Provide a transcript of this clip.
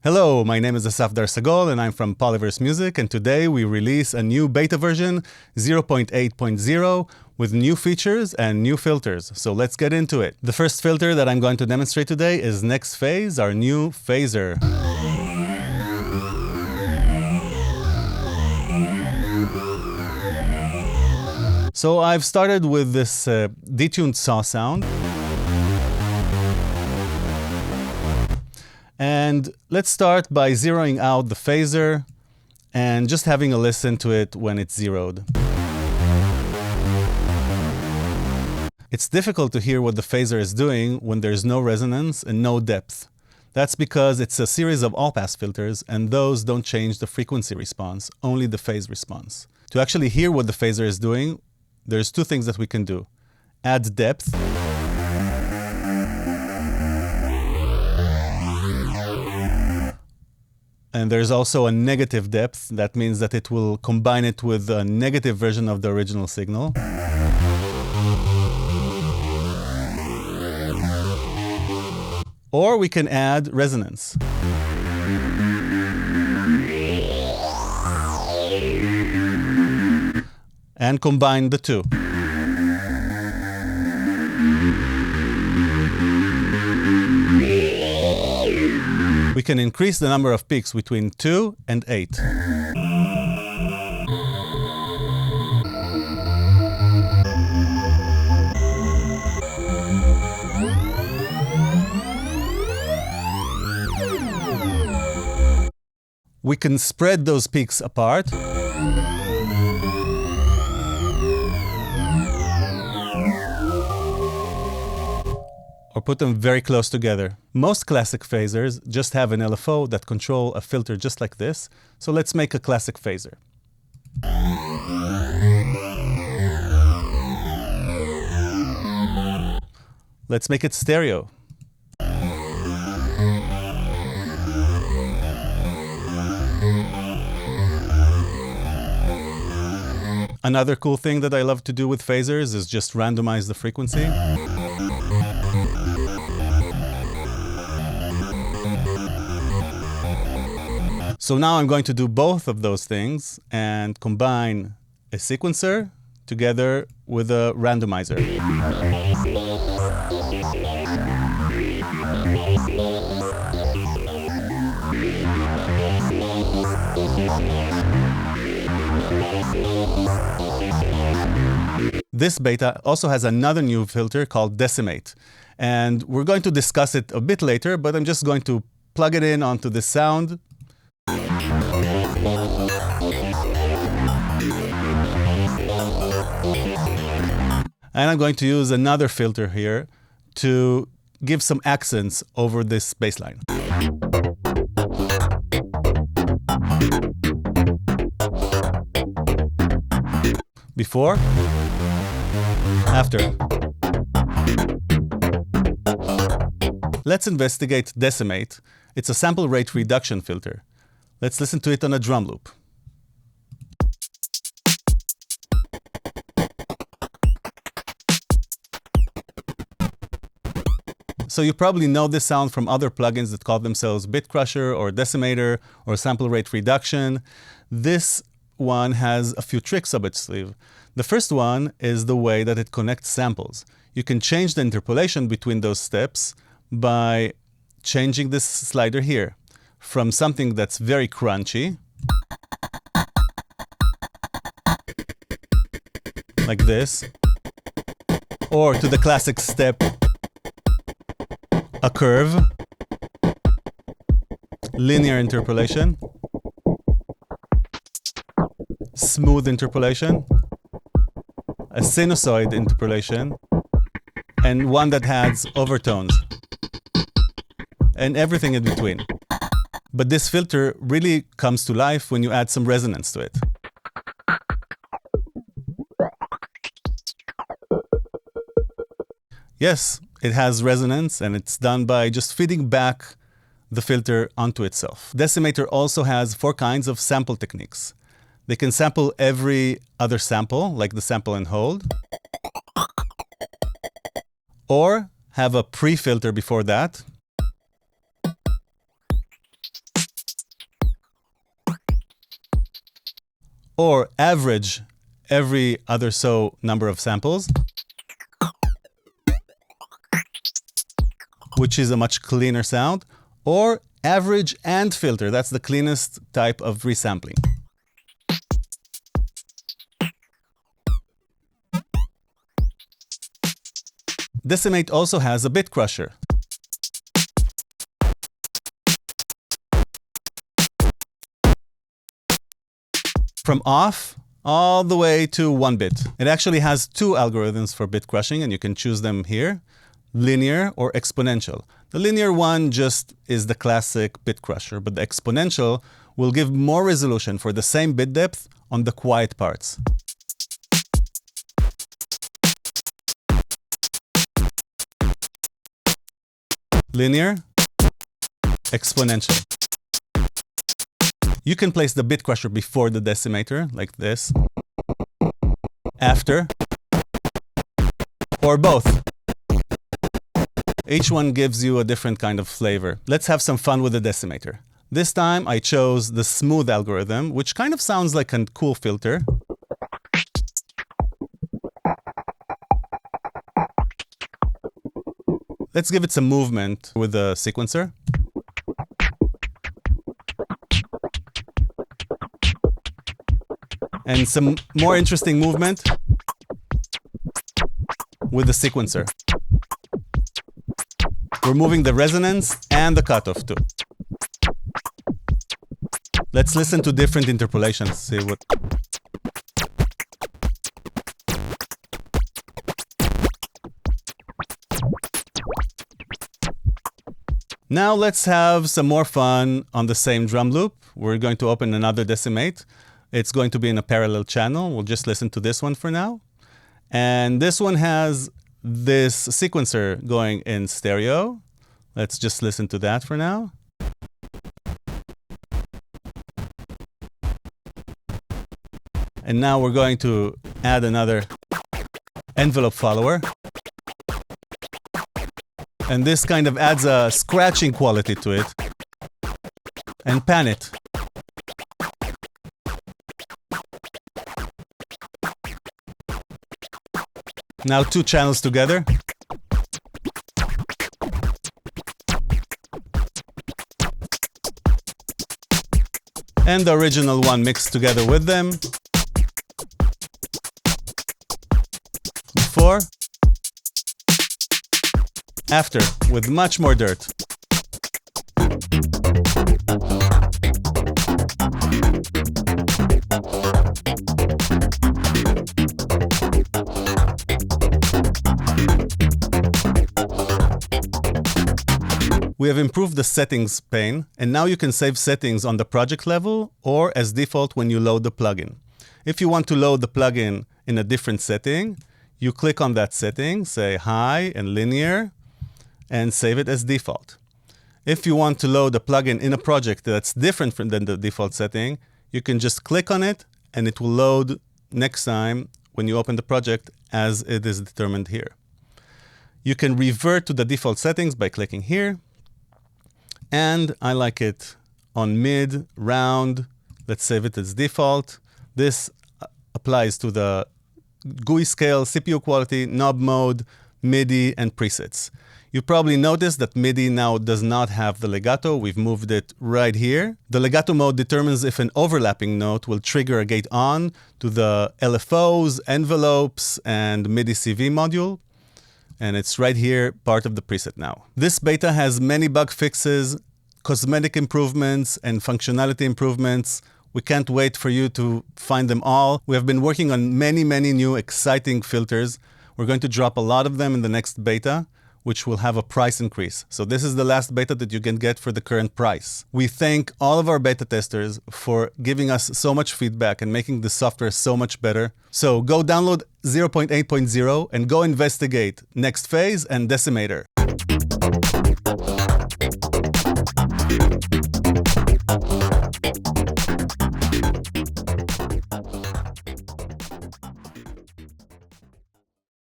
Hello, my name is Assaf Dar Sagol and I'm from Polyverse Music, and today we release a new beta version 0.8.0 with new features and new filters. So let's get into it. The first filter that I'm going to demonstrate today is Next Phase, our new phaser. So I've started with this detuned saw sound. And let's start by zeroing out the phaser and just having a listen to it when it's zeroed. It's difficult to hear what the phaser is doing when there's no resonance and no depth. That's because it's a series of all-pass filters, and those don't change the frequency response, only the phase response. To actually hear what the phaser is doing, there's two things that we can do. Add depth. And there's also a negative depth. That means that it will combine it with a negative version of the original signal. Or we can add resonance. And combine the two. We can increase the number of peaks between 2 and 8. We can spread those peaks apart. Or put them very close together. Most classic phasers just have an LFO that control a filter just like this, so let's make a classic phaser. Let's make it stereo. Another cool thing that I love to do with phasers is just randomize the frequency. So now I'm going to do both of those things and combine a sequencer together with a randomizer. This beta also has another new filter called Decimate, and we're going to discuss it a bit later, but I'm just going to plug it in onto this sound. And I'm going to use another filter here to give some accents over this bassline. Before, after. Let's investigate Decimate. It's a sample rate reduction filter. Let's listen to it on a drum loop. So you probably know this sound from other plugins that call themselves Bit Crusher or Decimator or Sample Rate Reduction. This one has a few tricks up its sleeve. The first one is the way that it connects samples. You can change the interpolation between those steps by changing this slider here from something that's very crunchy, like this, or to the classic step, a curve, linear interpolation, smooth interpolation, a sinusoid interpolation, and one that has overtones, and everything in between. But this filter really comes to life when you add some resonance to it. Yes, it has resonance, and it's done by just feeding back the filter onto itself. Decimator also has 4 kinds of sample techniques. They can sample every other sample, like the sample and hold, or have a pre-filter before that, or average every other so number of samples, which is a much cleaner sound, or average and filter. That's the cleanest type of resampling. Decimate also has a bit crusher. From off all the way to 1 bit. It actually has 2 algorithms for bit crushing, and you can choose them here: linear or exponential. The linear one just is the classic bit crusher, but the exponential will give more resolution for the same bit depth on the quiet parts. Linear, exponential. You can place the bit crusher before the decimator, like this, after, or both. Each one gives you a different kind of flavor. Let's have some fun with the decimator. This time I chose the smooth algorithm, which kind of sounds like a cool filter. Let's give it some movement with the sequencer. And some more interesting movement with the sequencer. We're moving the resonance and the cutoff too. Let's listen to different interpolations, see what... Now let's have some more fun on the same drum loop. We're going to open another Decimate. It's going to be in a parallel channel. We'll just listen to this one for now. And this one has this sequencer going in stereo. Let's just listen to that for now. And now we're going to add another envelope follower. And this kind of adds a scratching quality to it. And pan it. Now 2 channels together. And the original one mixed together with them. Before. After, with much more dirt. We have improved the settings pane, and now you can save settings on the project level or as default when you load the plugin. If you want to load the plugin in a different setting, you click on that setting, say high and linear, and save it as default. If you want to load a plugin in a project that's different than the default setting, you can just click on it and it will load next time when you open the project as it is determined here. You can revert to the default settings by clicking here. And I like it on mid, round. Let's save it as default. This applies to the GUI scale, CPU quality, knob mode, MIDI, and presets. You probably noticed that MIDI now does not have the legato. We've moved it right here. The legato mode determines if an overlapping note will trigger a gate on to the LFOs, envelopes, and MIDI CV module. And it's right here, part of the preset now. This beta has many bug fixes, cosmetic improvements, and functionality improvements. We can't wait for you to find them all. We have been working on many new exciting filters. We're going to drop a lot of them in the next beta, which will have a price increase. So this is the last beta that you can get for the current price. We thank all of our beta testers for giving us so much feedback and making the software so much better. So go download 0.8.0 and go investigate Next Phase and Decimator.